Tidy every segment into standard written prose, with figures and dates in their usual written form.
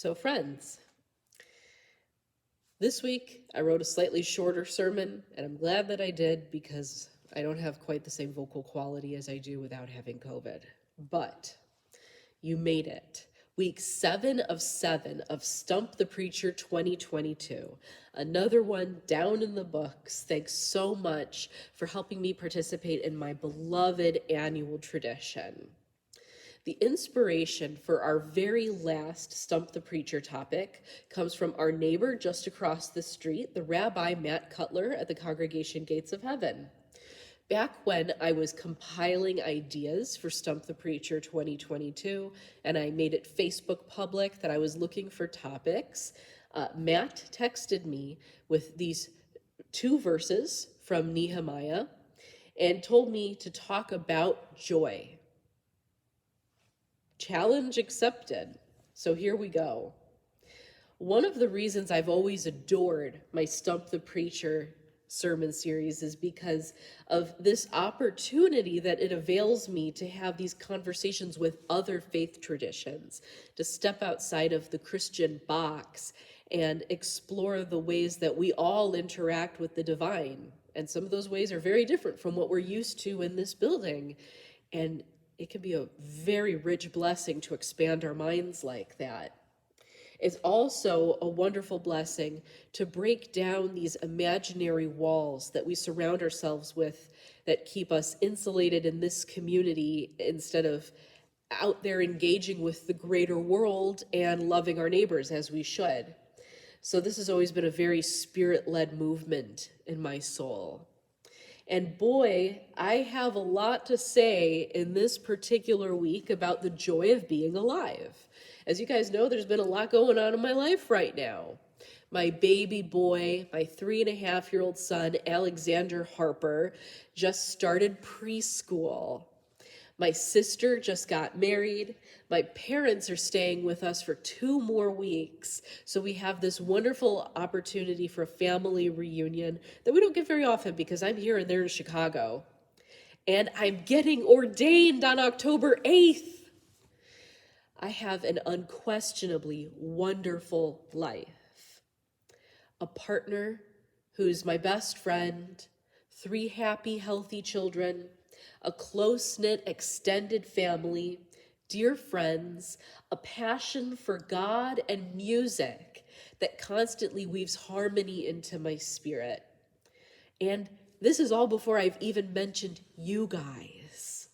So, friends, this week I wrote a slightly shorter sermon, and I'm glad that I did because I don't have quite the same vocal quality as I do without having COVID. But you made it. Week 7 of Stump the Preacher 2022. Another one down in the books. Thanks so much for helping me participate in my beloved annual tradition. The inspiration for our very last Stump the Preacher topic comes from our neighbor just across the street, the Rabbi Matt Cutler at the Congregation Gates of Heaven. Back when I was compiling ideas for Stump the Preacher 2022, and I made it Facebook public that I was looking for topics, Matt texted me with these 2 verses from Nehemiah and told me to talk about joy. Challenge accepted. So here we go. One of the reasons I've always adored my Stump the Preacher sermon series is because of this opportunity that it avails me to have these conversations with other faith traditions, to step outside of the Christian box and explore the ways that we all interact with the divine. And some of those ways are very different from what we're used to in this building. And it can be a very rich blessing to expand our minds like that. It's also a wonderful blessing to break down these imaginary walls that we surround ourselves with that keep us insulated in this community instead of out there engaging with the greater world and loving our neighbors as we should. So this has always been a very spirit-led movement in my soul. And boy, I have a lot to say in this particular week about the joy of being alive. As you guys know, there's been a lot going on in my life right now. My baby boy, my 3.5-year-old son, Alexander Harper, just started preschool. My sister just got married. My parents are staying with us for 2 more weeks. So we have this wonderful opportunity for a family reunion that we don't get very often because I'm here and they're in Chicago. And I'm getting ordained on October 8th. I have an unquestionably wonderful life. A partner who's my best friend, 3 happy, healthy children, a close-knit, extended family, dear friends, a passion for God and music that constantly weaves harmony into my spirit. And this is all before I've even mentioned you guys.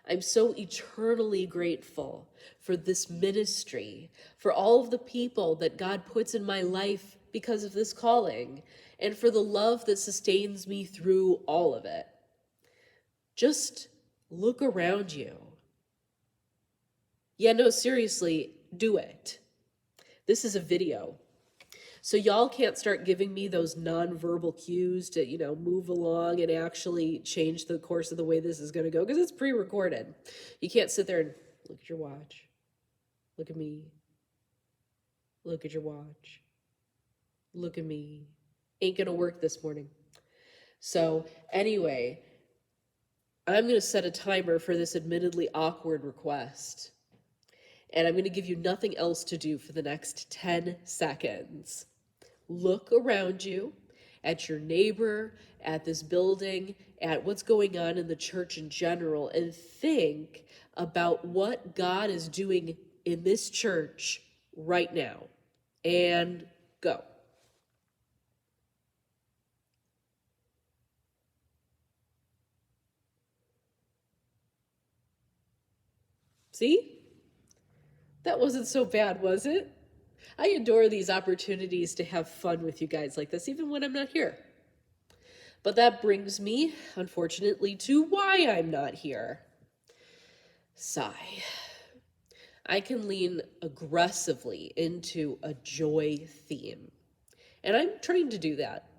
I'm so eternally grateful for this ministry, for all of the people that God puts in my life because of this calling, and for the love that sustains me through all of it. Just look around you. Yeah, no, seriously, do it. This is a video. So y'all can't start giving me those nonverbal cues to, move along and actually change the course of the way this is going to go because it's pre-recorded. You can't sit there and look at your watch. Look at me. Look at your watch. Look at me. Ain't going to work this morning. So anyway, I'm going to set a timer for this admittedly awkward request. And I'm going to give you nothing else to do for the next 10 seconds. Look around you, at your neighbor, at this building, at what's going on in the church in general, and think about what God is doing in this church right now. And go. See? That wasn't so bad, was it? I adore these opportunities to have fun with you guys like this, even when I'm not here. But that brings me, unfortunately, to why I'm not here. Sigh. I can lean aggressively into a joy theme. And I'm trying to do that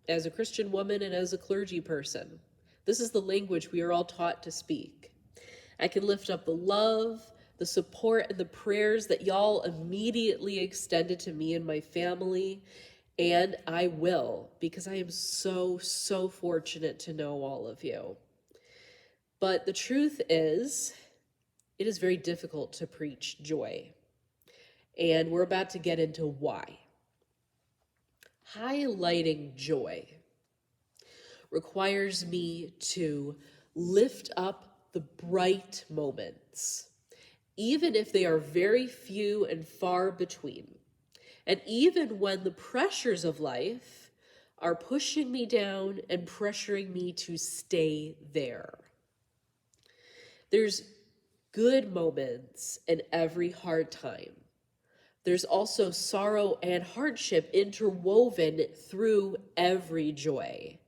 as a Christian woman and as a clergy person. This is the language we are all taught to speak. I can lift up the love, the support, and the prayers that y'all immediately extended to me and my family. And I will, because I am so, so fortunate to know all of you. But the truth is, it is very difficult to preach joy. And we're about to get into why. Highlighting joy requires me to lift up the bright moments, even if they are very few and far between. And even when the pressures of life are pushing me down and pressuring me to stay there. There's good moments in every hard time. There's also sorrow and hardship interwoven through every joy.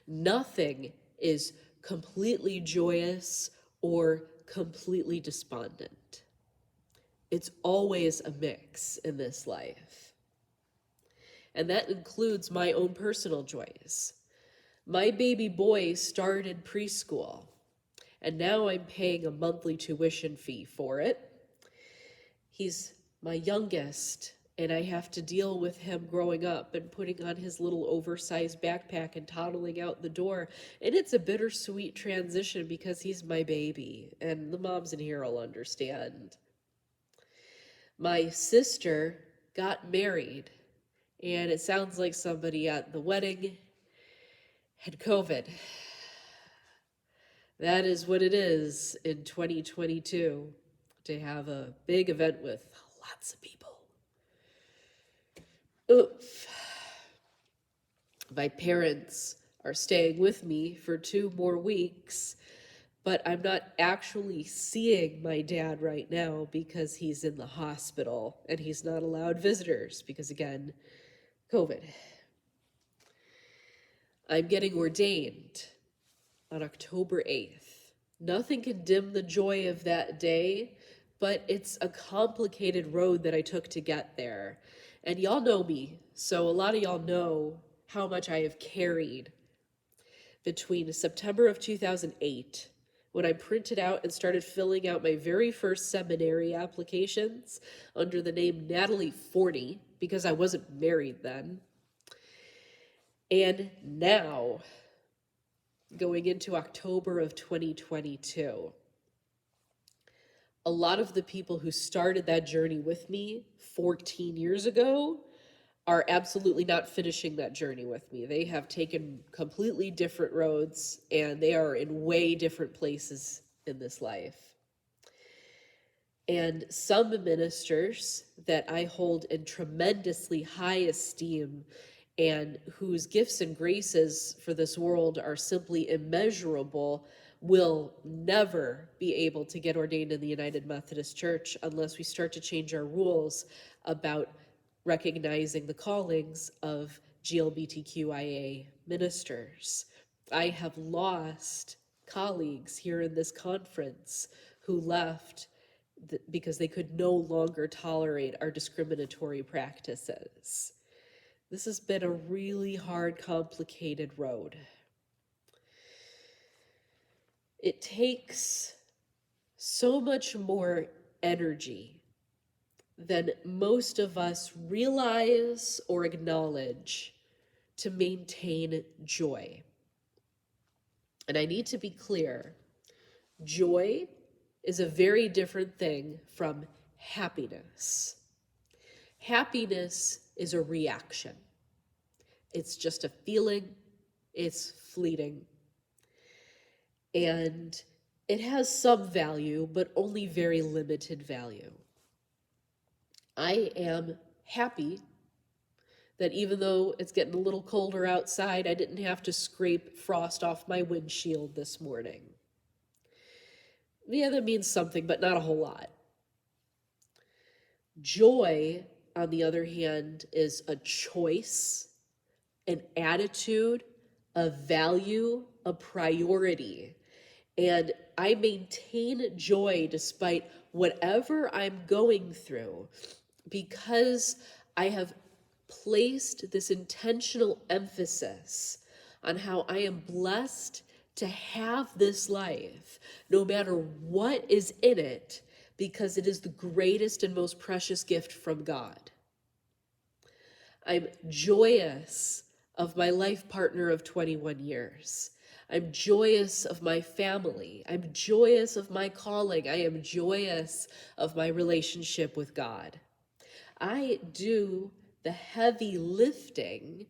Nothing is completely joyous or completely despondent. It's always a mix in this life. And that includes my own personal joys. My baby boy started preschool, and now I'm paying a monthly tuition fee for it. He's my youngest, and I have to deal with him growing up and putting on his little oversized backpack and toddling out the door. And it's a bittersweet transition because he's my baby, and the moms in here will understand. My sister got married, and it sounds like somebody at the wedding had COVID. That is what it is in 2022, to have a big event with lots of people. Oof. My parents are staying with me for 2 more weeks, but I'm not actually seeing my dad right now because he's in the hospital and he's not allowed visitors because, again, COVID. I'm getting ordained on October 8th. Nothing can dim the joy of that day, but it's a complicated road that I took to get there. And y'all know me, so a lot of y'all know how much I have carried between September of 2008, when I printed out and started filling out my very first seminary applications under the name Natalie 40, because I wasn't married then, and now going into October of 2022. A lot of the people who started that journey with me 14 years ago are absolutely not finishing that journey with me. They have taken completely different roads, and they are in way different places in this life. And some ministers that I hold in tremendously high esteem and whose gifts and graces for this world are simply immeasurable will never be able to get ordained in the United Methodist Church unless we start to change our rules about recognizing the callings of GLBTQIA ministers. I have lost colleagues here in this conference who left because they could no longer tolerate our discriminatory practices. This has been a really hard, complicated road. It takes so much more energy than most of us realize or acknowledge to maintain joy. And I need to be clear, joy is a very different thing from happiness. Happiness is a reaction. It's just a feeling, it's fleeting. And it has some value, but only very limited value. I am happy that even though it's getting a little colder outside, I didn't have to scrape frost off my windshield this morning. Yeah, that means something, but not a whole lot. Joy, on the other hand, is a choice, an attitude, a value, a priority. And I maintain joy despite whatever I'm going through because I have placed this intentional emphasis on how I am blessed to have this life, no matter what is in it, because it is the greatest and most precious gift from God. I'm joyous of my life partner of 21 years. I'm joyous of my family. I'm joyous of my calling. I am joyous of my relationship with God. I do the heavy lifting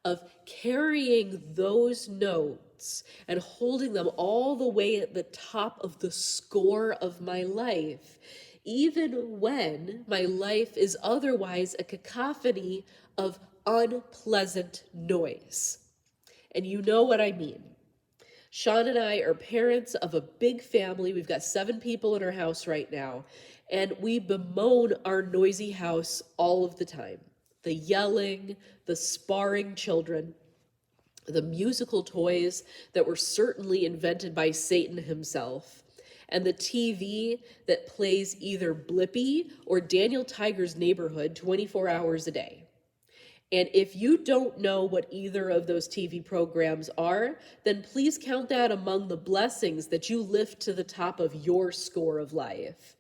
of carrying those notes and holding them all the way at the top of the score of my life, even when my life is otherwise a cacophony of unpleasant noise. And you know what I mean. Sean and I are parents of a big family. We've got 7 people in our house right now, and we bemoan our noisy house all of the time. The yelling, the sparring children, the musical toys that were certainly invented by Satan himself, and the TV that plays either Blippi or Daniel Tiger's Neighborhood 24 hours a day. And if you don't know what either of those TV programs are, then please count that among the blessings that you lift to the top of your score of life.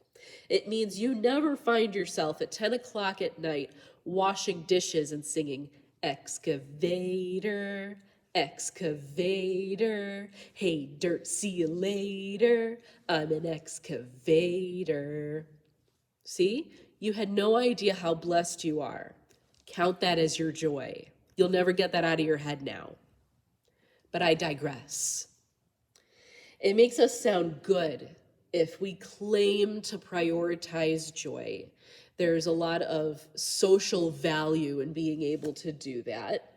It means you never find yourself at 10 o'clock at night washing dishes and singing, "Excavator, excavator, hey dirt, see you later, I'm an excavator." See, you had no idea how blessed you are. Count that as your joy. You'll never get that out of your head now. But I digress. It makes us sound good if we claim to prioritize joy. There's a lot of social value in being able to do that.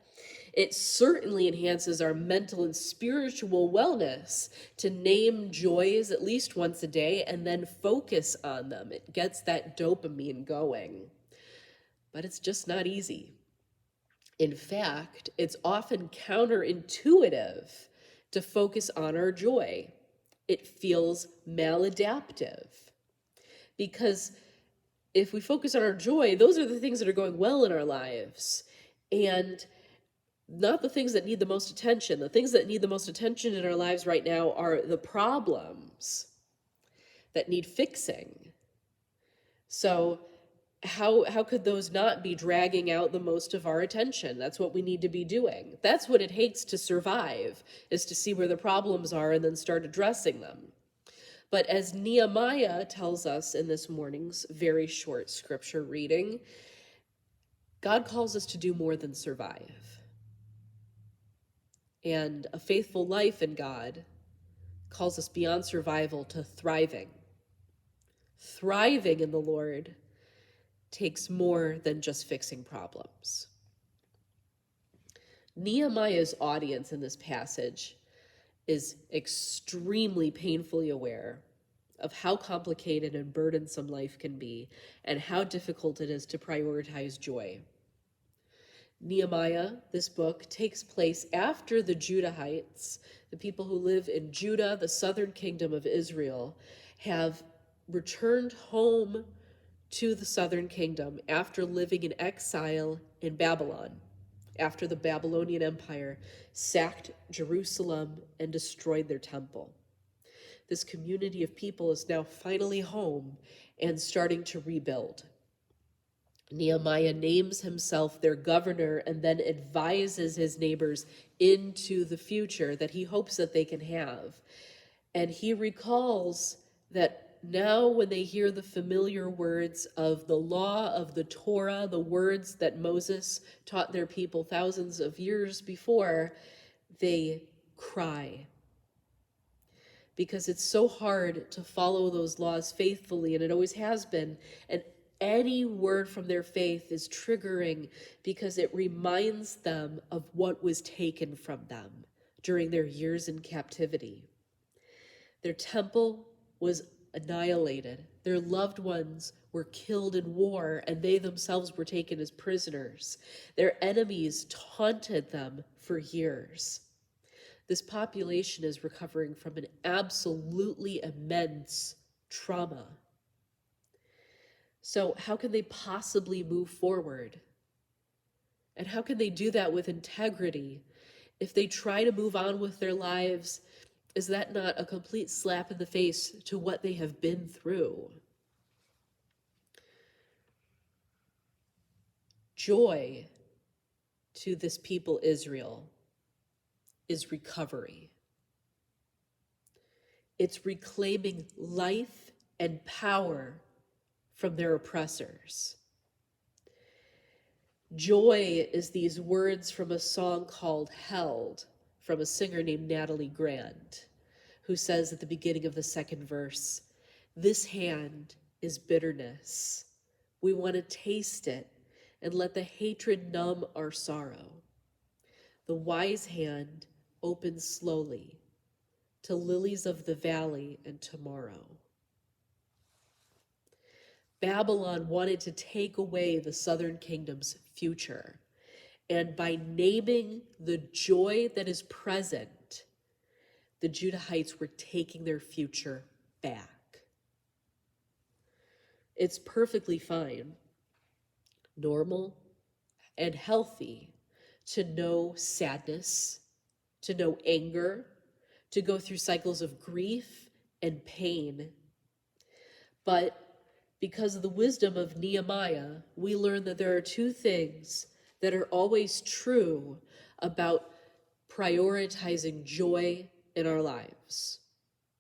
It certainly enhances our mental and spiritual wellness to name joys at least once a day and then focus on them. It gets that dopamine going. But it's just not easy. In fact, it's often counterintuitive to focus on our joy. It feels maladaptive. Because if we focus on our joy, those are the things that are going well in our lives, and not the things that need the most attention. The things that need the most attention in our lives right now are the problems that need fixing. So how could those not be dragging out the most of our attention? That's what we need to be doing. That's what it takes to survive, is to see where the problems are and then start addressing them. But as Nehemiah tells us in this morning's very short scripture reading, God calls us to do more than survive. And a faithful life in God calls us beyond survival to thriving. Thriving in the Lord takes more than just fixing problems. Nehemiah's audience in this passage is extremely painfully aware of how complicated and burdensome life can be and how difficult it is to prioritize joy. Nehemiah, this book, takes place after the Judahites, the people who live in Judah, the southern kingdom of Israel, have returned home to the southern kingdom after living in exile in Babylon, after the Babylonian Empire sacked Jerusalem and destroyed their temple. This community of people is now finally home and starting to rebuild. Nehemiah names himself their governor and then advises his neighbors into the future that he hopes that they can have. And he recalls that now when they hear the familiar words of the law of the Torah, the words that Moses taught their people thousands of years before, they cry. Because it's so hard to follow those laws faithfully, and it always has been. And any word from their faith is triggering because it reminds them of what was taken from them during their years in captivity. Their temple was annihilated. Their loved ones were killed in war, and they themselves were taken as prisoners. Their enemies taunted them for years. This population is recovering from an absolutely immense trauma. So how can they possibly move forward? And how can they do that with integrity? If they try to move on with their lives, is that not a complete slap in the face to what they have been through? Joy to this people, Israel, is recovery. It's reclaiming life and power from their oppressors. Joy is these words from a song called Held, from a singer named Natalie Grant, who says at the beginning of the second verse, "This hand is bitterness. We want to taste it and let the hatred numb our sorrow. The wise hand opens slowly to lilies of the valley and tomorrow." Babylon wanted to take away the southern kingdom's future. And by naming the joy that is present, the Judahites were taking their future back. It's perfectly fine, normal, and healthy to know sadness, to know anger, to go through cycles of grief and pain. But because of the wisdom of Nehemiah, we learn that there are two things that are always true about prioritizing joy in our lives.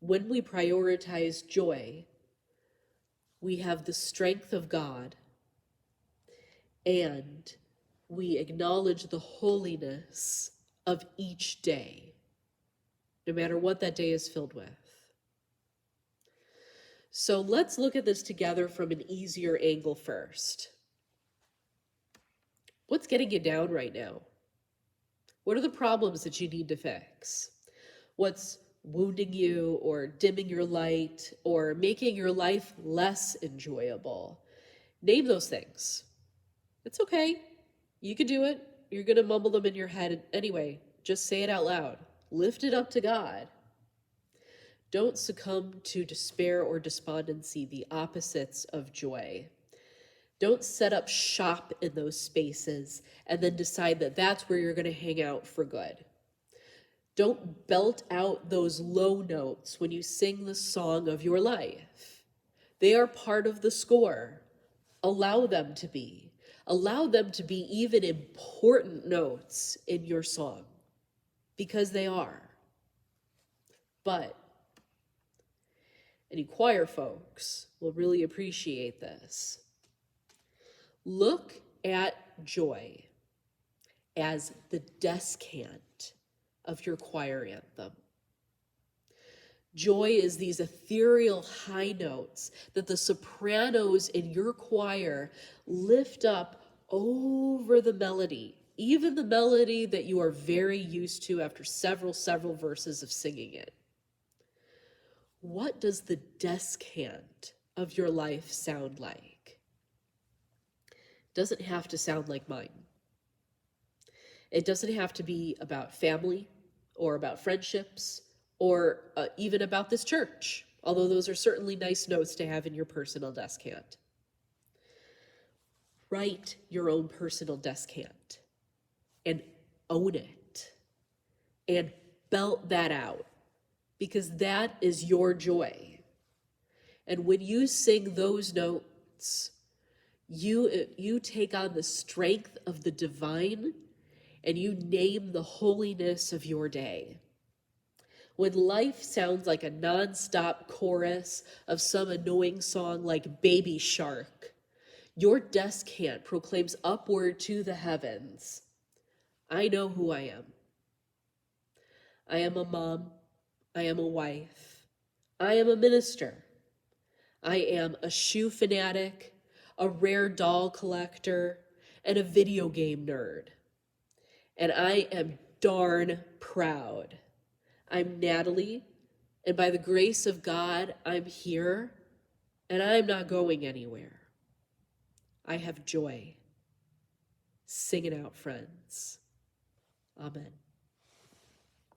When we prioritize joy, we have the strength of God, and we acknowledge the holiness of each day, no matter what that day is filled with. So let's look at this together from an easier angle first. What's getting you down right now? What are the problems that you need to fix? What's wounding you or dimming your light or making your life less enjoyable? Name those things. It's okay. You can do it. You're going to mumble them in your head anyway. Just say it out loud. Lift it up to God. Don't succumb to despair or despondency, the opposites of joy. Don't set up shop in those spaces and then decide that that's where you're going to hang out for good. Don't belt out those low notes when you sing the song of your life. They are part of the score. Allow them to be. Allow them to be even important notes in your song, because they are. But any choir folks will really appreciate this. Look at joy as the descant of your choir anthem. Joy is these ethereal high notes that the sopranos in your choir lift up over the melody, even the melody that you are very used to after several verses of singing it. What does the descant of your life sound like? It doesn't have to sound like mine. It doesn't have to be about family or about friendships or even about this church, although those are certainly nice notes to have in your personal descant. Write your own personal descant and own it and belt that out, because that is your joy. And when you sing those notes, you take on the strength of the divine and you name the holiness of your day. When life sounds like a nonstop chorus of some annoying song like Baby Shark, your descant proclaims upward to the heavens, I know who I am. I am a mom. I am a wife. I am a minister. I am a shoe fanatic, a rare doll collector, and a video game nerd. And I am darn proud. I'm Natalie, and by the grace of God, I'm here, and I'm not going anywhere. I have joy. Sing it out, friends. Amen.